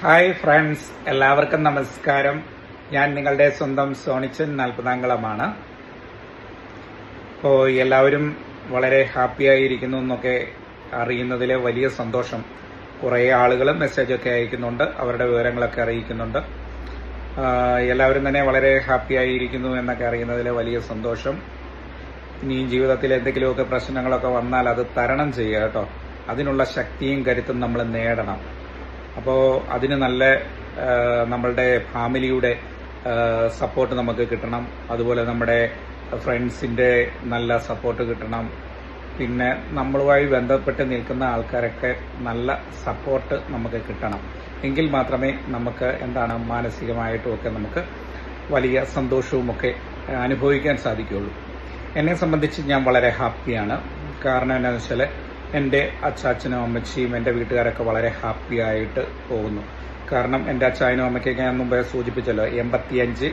Hi friends, എല്ലാവർക്കും നമസ്കാരം. ഞാൻ നിങ്ങളുടെ സ്വന്തം സോണിച്ചൻ നാൽപ്പതാംകുളമാണ്. ഇപ്പോൾ എല്ലാവരും വളരെ ഹാപ്പിയായിരിക്കുന്നു എന്നൊക്കെ അറിയുന്നതിലെ വലിയ സന്തോഷം. കുറേ ആളുകൾ മെസ്സേജൊക്കെ അയക്കുന്നുണ്ട്, അവരുടെ വിവരങ്ങളൊക്കെ അറിയിക്കുന്നുണ്ട്. എല്ലാവരും തന്നെ വളരെ ഹാപ്പിയായിരിക്കുന്നു എന്നൊക്കെ അറിയുന്നതിലെ വലിയ സന്തോഷം. ഇനിയും ജീവിതത്തിൽ എന്തെങ്കിലുമൊക്കെ പ്രശ്നങ്ങളൊക്കെ വന്നാൽ അത് തരണം ചെയ്യുക കേട്ടോ. അതിനുള്ള ശക്തിയും കരുത്തും നമ്മൾ നേടണം. അപ്പോൾ അതിന് നല്ല നമ്മളുടെ ഫാമിലിയുടെ സപ്പോർട്ട് നമുക്ക് കിട്ടണം. അതുപോലെ നമ്മുടെ ഫ്രണ്ട്സിന്റെ നല്ല സപ്പോർട്ട് കിട്ടണം. പിന്നെ നമ്മളുമായി ബന്ധപ്പെട്ട് നിൽക്കുന്ന ആൾക്കാരൊക്കെ നല്ല സപ്പോർട്ട് നമുക്ക് കിട്ടണം. എങ്കിൽ മാത്രമേ നമുക്ക് മാനസികമായിട്ടുമൊക്കെ നമുക്ക് വലിയ സന്തോഷവുമൊക്കെ അനുഭവിക്കാൻ സാധിക്കുകയുള്ളൂ. എന്നെ സംബന്ധിച്ച് ഞാൻ വളരെ ഹാപ്പിയാണ്. കാരണം എന്താണെന്ന് വെച്ചാൽ എൻ്റെ അച്ചാച്ചനും അമ്മച്ചിയും എൻ്റെ വീട്ടുകാരൊക്കെ വളരെ ഹാപ്പി ആയിട്ട് പോകുന്നു. കാരണം എൻ്റെ അച്ചായനും അമ്മയ്ക്കൊക്കെ ഞാൻ മുമ്പേ സൂചിപ്പിച്ചല്ലോ, 85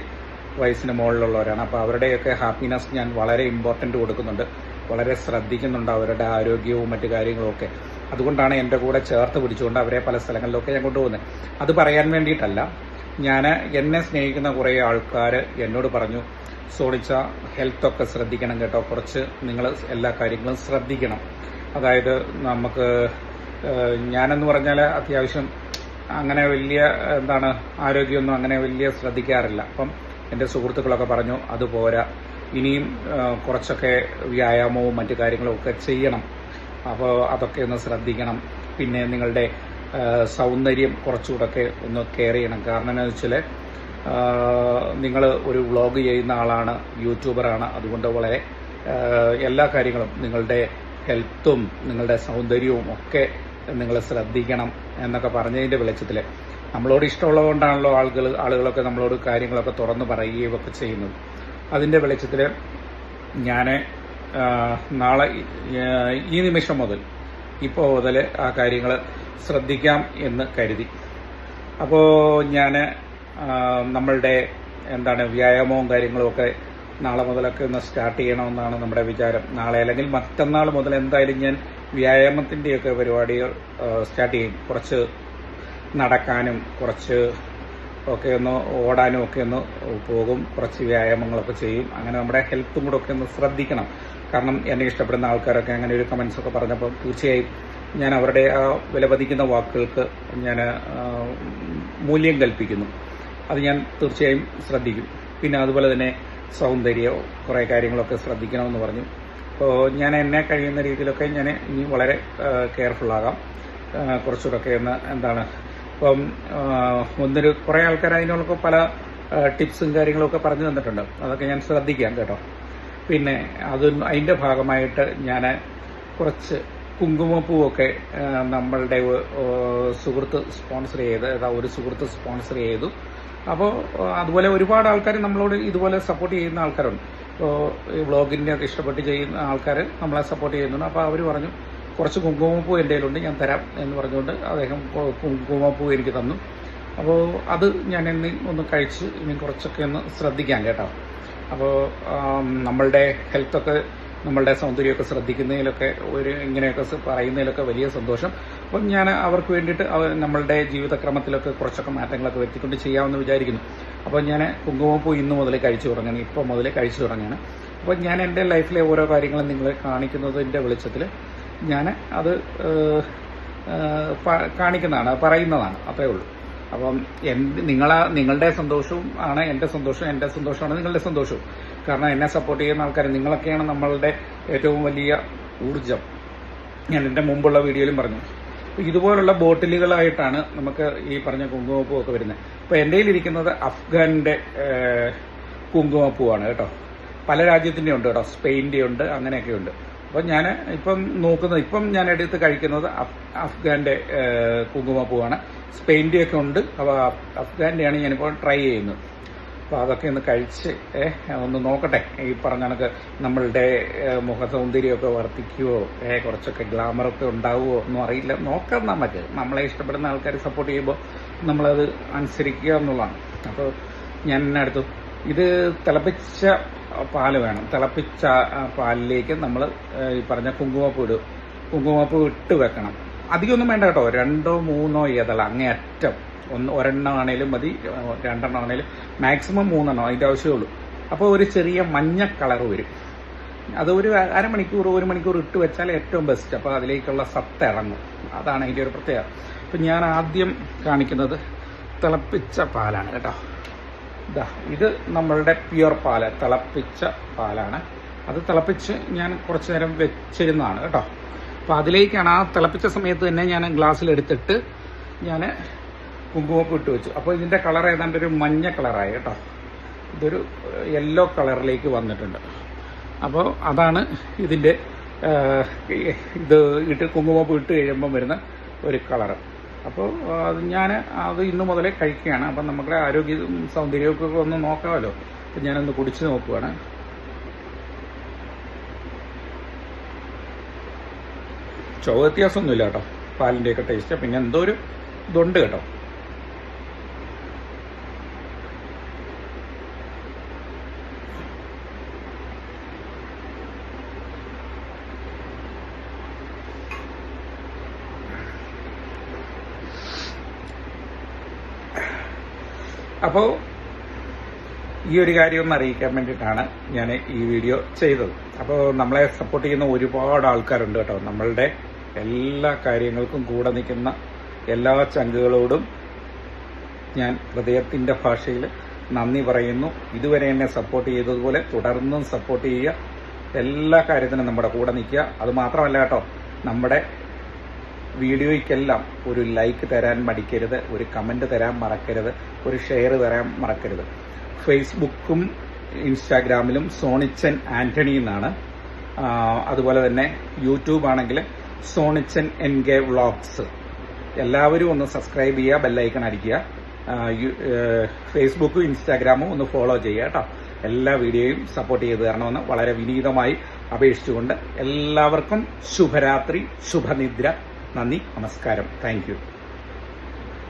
വയസ്സിന് മുകളിലുള്ളവരാണ്. അപ്പോൾ അവരുടെയൊക്കെ ഹാപ്പിനെസ് ഞാൻ വളരെ ഇമ്പോർട്ടൻ്റ് കൊടുക്കുന്നുണ്ട്, വളരെ ശ്രദ്ധിക്കുന്നുണ്ട് അവരുടെ ആരോഗ്യവും മറ്റു കാര്യങ്ങളും ഒക്കെ. അതുകൊണ്ടാണ് എൻ്റെ കൂടെ ചേർത്ത് പിടിച്ചുകൊണ്ട് അവരെ പല സ്ഥലങ്ങളിലൊക്കെ ഞാൻ കൊണ്ടുപോകുന്നത്. അത് പറയാൻ വേണ്ടിയിട്ടല്ല, എന്നെ സ്നേഹിക്കുന്ന കുറേ ആൾക്കാർ എന്നോട് പറഞ്ഞു, സോണിച്ച ഹെൽത്തൊക്കെ ശ്രദ്ധിക്കണം കേട്ടോ, കുറച്ച് നിങ്ങൾ എല്ലാ കാര്യങ്ങളും ശ്രദ്ധിക്കണം. അതായത് നമുക്ക് ഞാനെന്ന് പറഞ്ഞാൽ അത്യാവശ്യം അങ്ങനെ വലിയ ആരോഗ്യമൊന്നും അങ്ങനെ വലിയ ശ്രദ്ധിക്കാറില്ല. അപ്പം എൻ്റെ സുഹൃത്തുക്കളൊക്കെ പറഞ്ഞു അതുപോരാ, ഇനിയും കുറച്ചൊക്കെ വ്യായാമവും മറ്റു കാര്യങ്ങളും ഒക്കെ ചെയ്യണം. അപ്പോൾ അതൊക്കെ ഒന്ന് ശ്രദ്ധിക്കണം. പിന്നെ നിങ്ങളുടെ സൗന്ദര്യം കുറച്ചുകൂടെയൊക്കെ ഒന്ന് കെയർ ചെയ്യണം. കാരണം എന്താണെന്ന് വെച്ചാൽ നിങ്ങൾ ഒരു വ്ളോഗ് ചെയ്യുന്ന ആളാണ്, യൂട്യൂബറാണ്. അതുകൊണ്ട് വളരെ എല്ലാ കാര്യങ്ങളും നിങ്ങളുടെ ഹെൽത്തും നിങ്ങളുടെ സൗന്ദര്യവും ഒക്കെ നിങ്ങൾ ശ്രദ്ധിക്കണം എന്നൊക്കെ പറഞ്ഞതിൻ്റെ വെളിച്ചത്തിൽ, നമ്മളോട് ഇഷ്ടമുള്ളതുകൊണ്ടാണല്ലോ ആളുകളൊക്കെ നമ്മളോട് കാര്യങ്ങളൊക്കെ തുറന്നു പറയുകയും ഒക്കെ ചെയ്യുന്നത്. അതിൻ്റെ വെളിച്ചത്തിൽ ഞാൻ നാളെ ഈ നിമിഷം മുതൽ ഇപ്പോൾ മുതൽ ആ കാര്യങ്ങൾ ശ്രദ്ധിക്കാം എന്ന് കരുതി. അപ്പോൾ ഞാൻ നമ്മളുടെ വ്യായാമവും കാര്യങ്ങളും ഒക്കെ നാളെ മുതലൊക്കെ ഒന്ന് സ്റ്റാർട്ട് ചെയ്യണമെന്നാണ് നമ്മുടെ വിചാരം. നാളെ അല്ലെങ്കിൽ മറ്റന്നാൾ മുതൽ എന്തായാലും ഞാൻ വ്യായാമത്തിൻ്റെയൊക്കെ പരിപാടികൾ സ്റ്റാർട്ട് ചെയ്യും. കുറച്ച് നടക്കാനും കുറച്ച് ഒക്കെ ഒന്ന് ഓടാനും ഒക്കെ ഒന്ന് പോകും, കുറച്ച് വ്യായാമങ്ങളൊക്കെ ചെയ്യും. അങ്ങനെ നമ്മുടെ ഹെൽത്തും കൂടെ ഒക്കെ ഒന്ന് ശ്രദ്ധിക്കണം. കാരണം എന്നെ ഇഷ്ടപ്പെടുന്ന ആൾക്കാരൊക്കെ അങ്ങനെ ഒരു കമൻസ് ഒക്കെ പറഞ്ഞപ്പോൾ തീർച്ചയായും ഞാൻ അവരുടെ ആ വിലമതിക്കുന്ന വാക്കുകൾക്ക് ഞാൻ മൂല്യം കൽപ്പിക്കുന്നു. അത് ഞാൻ തീർച്ചയായും ശ്രദ്ധിക്കും. പിന്നെ അതുപോലെ തന്നെ സൗന്ദര്യം കുറേ കാര്യങ്ങളൊക്കെ ശ്രദ്ധിക്കണമെന്ന് പറഞ്ഞു. അപ്പോൾ ഞാൻ എന്നെ കഴിയുന്ന രീതിയിലൊക്കെ ഞാൻ ഇനി വളരെ കെയർഫുള്ളാകാം. കുറച്ചുകൂടെയൊക്കെ ഇപ്പം കുറേ ആൾക്കാർ അതിനൊക്കെ പല ടിപ്സും കാര്യങ്ങളൊക്കെ പറഞ്ഞു തന്നിട്ടുണ്ട്. അതൊക്കെ ഞാൻ ശ്രദ്ധിക്കാം കേട്ടോ. പിന്നെ അതിൻ്റെ ഭാഗമായിട്ട് ഞാൻ കുറച്ച് കുങ്കുമപ്പൂവൊക്കെ നമ്മളുടെ സുഹൃത്ത് സ്പോൺസർ ചെയ്തു. അപ്പോൾ അതുപോലെ ഒരുപാട് ആൾക്കാർ നമ്മളോട് ഇതുപോലെ സപ്പോർട്ട് ചെയ്യുന്ന ആൾക്കാരുണ്ട്. ഇപ്പോൾ ഈ വ്ളോഗിൻ്റെ ഒക്കെ ഇഷ്ടപ്പെട്ട് ചെയ്യുന്ന ആൾക്കാർ നമ്മളെ സപ്പോർട്ട് ചെയ്യുന്നുണ്ട്. അപ്പോൾ അവർ പറഞ്ഞു കുറച്ച് കുങ്കുമപ്പൂ എൻ്റെ കയ്യിലുണ്ട്, ഞാൻ തരാം എന്ന് പറഞ്ഞുകൊണ്ട് അദ്ദേഹം കുങ്കുമപ്പൂ എനിക്ക് തന്നു. അപ്പോൾ അത് ഞാൻ ഒന്ന് കഴിച്ച് ഇനി കുറച്ചൊക്കെ ഒന്ന് ശ്രദ്ധിക്കാം കേട്ടോ. അപ്പോൾ നമ്മളുടെ ഹെൽത്തൊക്കെ നമ്മളുടെ സൗന്ദര്യമൊക്കെ ശ്രദ്ധിക്കുന്നതിലൊക്കെ ഇങ്ങനെയൊക്കെ പറയുന്നതിലൊക്കെ വലിയ സന്തോഷം. അപ്പം ഞാൻ അവർക്ക് വേണ്ടിയിട്ട് നമ്മളുടെ ജീവിതക്രമത്തിലൊക്കെ കുറച്ചൊക്കെ മാറ്റങ്ങളൊക്കെ വരുത്തിക്കൊണ്ട് ചെയ്യാമെന്ന് വിചാരിക്കുന്നു. അപ്പോൾ ഞാൻ കുങ്കുമപ്പൂ ഇന്ന് മുതൽ കഴിച്ചു തുടങ്ങുകയാണ്, ഇപ്പോൾ മുതലേ കഴിച്ചു തുടങ്ങുകയാണ്. അപ്പോൾ ഞാൻ എൻ്റെ ലൈഫിലെ ഓരോ കാര്യങ്ങളും നിങ്ങളെ കാണിക്കുന്നതിൻ്റെ വെളിച്ചത്തിൽ ഞാൻ അത് പറയുന്നതാണ്, അത്രേ ഉള്ളൂ. അപ്പം നിങ്ങളുടെ സന്തോഷവും ആണ് എൻ്റെ സന്തോഷം, എൻ്റെ സന്തോഷമാണ് നിങ്ങളുടെ സന്തോഷവും. കാരണം എന്നെ സപ്പോർട്ട് ചെയ്യുന്ന ആൾക്കാർ നിങ്ങളൊക്കെയാണ് നമ്മളുടെ ഏറ്റവും വലിയ ഊർജം. ഞാൻ എൻ്റെ മുമ്പുള്ള വീഡിയോയിലും പറഞ്ഞു. ഇതുപോലുള്ള ബോട്ടിലുകളായിട്ടാണ് നമുക്ക് ഈ പറഞ്ഞ കുങ്കുമപ്പൂ ഒക്കെ വരുന്നത്. ഇപ്പോൾ എൻ്റെ കയ്യിലിരിക്കുന്നത് അഫ്ഗാൻ്റെ കുങ്കുമപ്പൂവാണ് കേട്ടോ. പല രാജ്യത്തിൻ്റെ ഉണ്ട് കേട്ടോ, സ്പെയിൻ്റെ ഉണ്ട്, അങ്ങനെയൊക്കെ ഉണ്ട്. അപ്പം ഞാൻ എടുത്ത് കഴിക്കുന്നത് അഫ്ഗാൻ്റെ കുങ്കുമപ്പൂവാണ്. സ്പെയിൻ്റെ ഒക്കെ ഉണ്ട്, അപ്പോൾ അഫ്ഗാൻ്റെയാണ് ഞാനിപ്പോൾ ട്രൈ ചെയ്യുന്നത്. അപ്പോൾ അതൊക്കെ ഒന്ന് കഴിച്ച് ഒന്ന് നോക്കട്ടെ. ഈ പറഞ്ഞ കണക്ക് നമ്മളുടെ മുഖ സൗന്ദര്യമൊക്കെ വർദ്ധിക്കുമോ, കുറച്ചൊക്കെ ഗ്ലാമറൊക്കെ ഉണ്ടാവുമോ ഒന്നും അറിയില്ല. നോക്കാം. നമ്മളെ ഇഷ്ടപ്പെടുന്ന ആൾക്കാർ സപ്പോർട്ട് ചെയ്യുമ്പോൾ നമ്മളത് അനുസരിക്കുക എന്നുള്ളതാണ്. അപ്പോൾ ഞാൻ അടുത്തു ഇത് തിളപ്പിച്ച പാല് വേണം. തിളപ്പിച്ച പാലിലേക്ക് നമ്മൾ ഈ പറഞ്ഞ കുങ്കുമപ്പൂ ഇട്ട് വെക്കണം. അധികമൊന്നും വേണ്ട കേട്ടോ, 2-3 ഇതള അങ്ങേയറ്റം. ഒരെണ്ണം ആണേലും മതി, 2 ആണേലും മാക്സിമം 3 അതിൻ്റെ ആവശ്യമേ അപ്പോൾ ഒരു ചെറിയ മഞ്ഞ കളർ വരും. അത് ഒരു അരമണിക്കൂർ 1 മണിക്കൂർ ഇട്ട് വെച്ചാൽ ഏറ്റവും ബെസ്റ്റ്. അപ്പോൾ അതിലേക്കുള്ള സത്ത് ഇറങ്ങും. അതാണ് അതിൻ്റെ ഒരു പ്രത്യേകത. അപ്പം ഞാൻ ആദ്യം കാണിക്കുന്നത് തിളപ്പിച്ച പാലാണ് കേട്ടോ. ഇത് നമ്മളുടെ പ്യുവർ പാല്, തിളപ്പിച്ച പാലാണ്. അത് തിളപ്പിച്ച് ഞാൻ കുറച്ച് നേരം വെച്ചിരുന്നതാണ് കേട്ടോ. അപ്പോൾ അതിലേക്കാണ് ആ തിളപ്പിച്ച സമയത്ത് തന്നെ ഞാൻ ഗ്ലാസ്സിലെടുത്തിട്ട് ഞാൻ കുങ്കുമപ്പ് ഇട്ട് വെച്ചു. അപ്പോൾ ഇതിൻ്റെ കളർ ഏതാണ്ട് ഒരു മഞ്ഞ കളറായി കേട്ടോ. ഇതൊരു യെല്ലോ കളറിലേക്ക് വന്നിട്ടുണ്ട്. അപ്പോൾ അതാണ് ഇതിൻ്റെ ഇത് ഇട്ട് കുങ്കുമപ്പ് ഇട്ട് കഴിയുമ്പം വരുന്ന ഒരു കളറ്. അപ്പോൾ ഞാൻ അത് ഇന്ന് മുതലേ കഴിക്കുകയാണ്. അപ്പം നമ്മുടെ ആരോഗ്യ സൗന്ദര്യമൊക്കെ ഒന്ന് നോക്കാമല്ലോ. അപ്പം ഞാനൊന്ന് കുടിച്ച് നോക്കുവാണ്. ചുവ വ്യത്യാസമൊന്നുമില്ല കേട്ടോ, പാലിൻ്റെയൊക്കെ ടേസ്റ്റ്. പിന്നെ എന്തോ ഒരു ഇതുണ്ട് കേട്ടോ. അപ്പോൾ ഈ ഒരു കാര്യം ഒന്ന് അറിയിക്കാൻ വേണ്ടിയിട്ടാണ് ഞാൻ ഈ വീഡിയോ ചെയ്തത്. അപ്പോൾ നമ്മളെ സപ്പോർട്ട് ചെയ്യുന്ന ഒരുപാട് ആൾക്കാരുണ്ട് കേട്ടോ. നമ്മളുടെ എല്ലാ കാര്യങ്ങൾക്കും കൂടെ നിൽക്കുന്ന എല്ലാ ചങ്കുകളോടും ഞാൻ ഹൃദയത്തിൻ്റെ ഭാഷയിൽ നന്ദി പറയുന്നു. ഇതുവരെ എന്നെ സപ്പോർട്ട് ചെയ്തതുപോലെ തുടർന്നും സപ്പോർട്ട് ചെയ്യുക. എല്ലാ കാര്യത്തിനും നമ്മുടെ കൂടെ നിൽക്കുക. അത് മാത്രമല്ല കേട്ടോ, നമ്മുടെ വീഡിയോയ്ക്കെല്ലാം ഒരു ലൈക്ക് തരാൻ മടിക്കരുത്, ഒരു കമൻറ്റ് തരാൻ മറക്കരുത്, ഒരു ഷെയർ തരാൻ മറക്കരുത്. ഫേസ്ബുക്കും ഇൻസ്റ്റാഗ്രാമിലും സോണിച്ചൻ ആൻ്റണി എന്നാണ്. അതുപോലെ തന്നെ യൂട്യൂബ് ആണെങ്കിൽ സോണിച്ചൻ NK വ്ളോഗ്സ്. എല്ലാവരും ഒന്ന് സബ്സ്ക്രൈബ് ചെയ്യുക, ബെല്ലൈക്കൺ അടിക്കുക. ഫേസ്ബുക്കും ഇൻസ്റ്റാഗ്രാമും ഒന്ന് ഫോളോ ചെയ്യുക കേട്ടോ. എല്ലാ വീഡിയോയും സപ്പോർട്ട് ചെയ്ത് തരണമെന്ന് വളരെ വിനീതമായി അപേക്ഷിച്ചുകൊണ്ട് എല്ലാവർക്കും ശുഭരാത്രി, ശുഭനിദ്ര. നന്ദി, നമസ്കാരം. Thank you.